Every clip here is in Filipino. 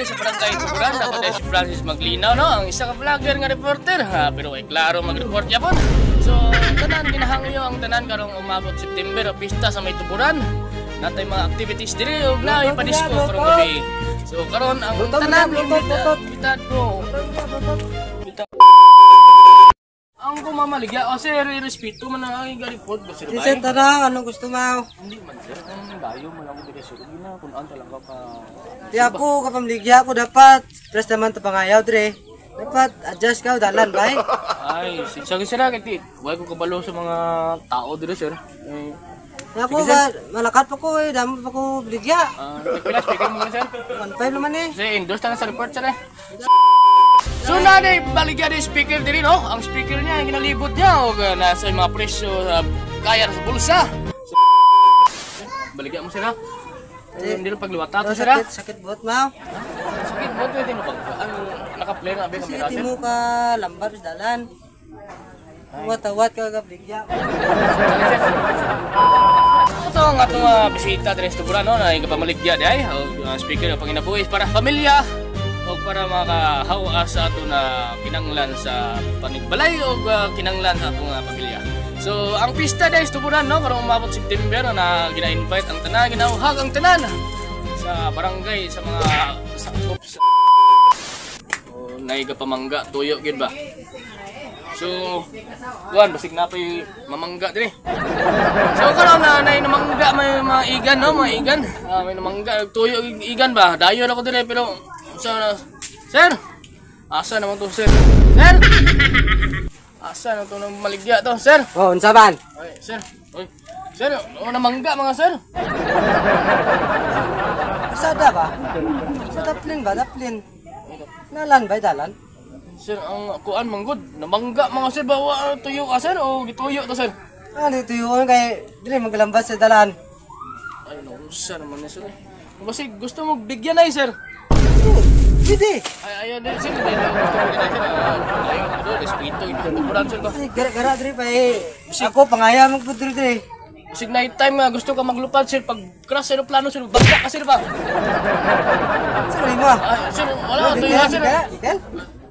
diri sa barangay Tuburan. Ako dahil si Francis Maglinaw, no? Ang isa ka vlogger nga reporter, ha? Pero ay klaro mag-report yapon. So, tanan ginahangyo ang tanan karong umabot September o pista sa may Tuburan. Natay mga activities diri ug naay padisko karong gabi. So karon ang tanan bitad ko. Ang kumamaligya o sir, respeto man ang i-report ko sir. Sir, tara, anong gusto mo? Hindi man sir, ang layo mo lang ko sir. Hindi na kung ano talaga ka. Di ako kapamligya ko dapat. Tres naman to pangayaw dre. Dapat adjust ka dalan bay. Ay, sige sir, kiti. Way ko kabalo sa mga tao diri sir. Ako ba malakat pa ko eh, dami pa ko bligya. Pila speaker mo sir? 1.5 naman eh. Sir, endorse na sa report sir eh. So na baligya ni speaker diri no. Ang speaker niya ginalibot niya og nasa mga presyo kaya sa bulsa. So, baligya mo sila. Hindi ro pagliwata to sila. Sakit buot mo. Sakit buot din mo pag ang naka-play na abi ka Kasi mo ka lambar sa dalan. Wat ka bligya. Ito ang atong bisita diri sa Tuburan no, na ipamaligya di ay speaker ng panginabuhi para pamilya o para makahawa sa ato na kinanglan sa panigbalay o kinanglan sa atong pamilya. So ang pista dahil sa Tuburan no, karong umabot September na gina-invite ang tanan, ginauhag ang tanan sa barangay sa mga sakop sa naiga pamangga tuyo gid ba. So kuan basig na pay mamangga diri. So karon na namangga may mga igan no, mga igan. May namangga tuyo igan ba. Dayon ako diri pero sir, asa naman to sir? Sir? Asa na to nang maligya to, sir? Oh, unsa ban? Oy, sir. Oy. Sir, na mangga mga sir. Sada ba? Sa daplin ba? Daplin. Nalan ba dalan? Sir, ang kuan manggod, namangga mga sir ba tuyo ka sir o gituyo to sir? Ano tuyo kay dili maglambas sa dalan. Ay, nausa naman ni sir. Kasi gusto mo bigyan ay sir. Hindi. Ay, ayun din sir. Gusto mo ginay sir. Ayun, respeto. Itutuburan sir ba? Gara-gara diri pa eh. Ako pangaya magpudri diri. Sig night time nga gusto ka maglupad sir. Pag crash sir plano sir, bagya ka sir ba? Sorry mo. Ay, sir, wala. Tuyo sir. Bigel?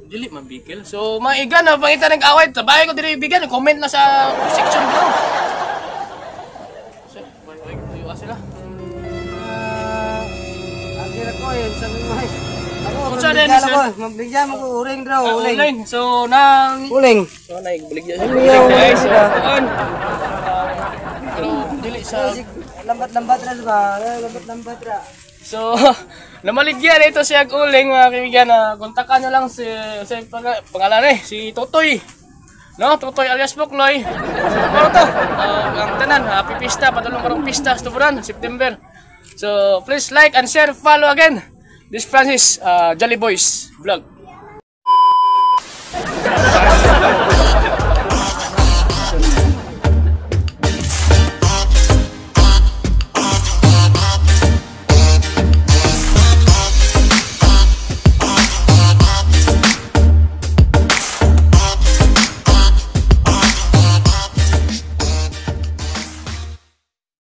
Dili man bigel. So, maigan na. Pangita nag-away. Sabay ko diri bigyan. Comment na sa section bro. Sir, tuyo ka sila. Ang gira ko yun. Sabi mo ay. Ako, Saan din, sir? magbigyan mo ko uring daw. Uling. So, nang... Uling. So, naigbaligya siya. Uling, Guys, uling. pero, dili sa... Lambat-lambat ra ba? Lambat-lambat ra. So, namaligyan ito siya uling mga kaibigan na kontakan nyo lang si pangalan si Totoy. No, Totoy alias Bukloy. So, ano to? Ang tanan, happy pista, padulong karong pista sa Tuburan, September. So, please like and share, follow again. This Francis, Jolly Boys Vlog.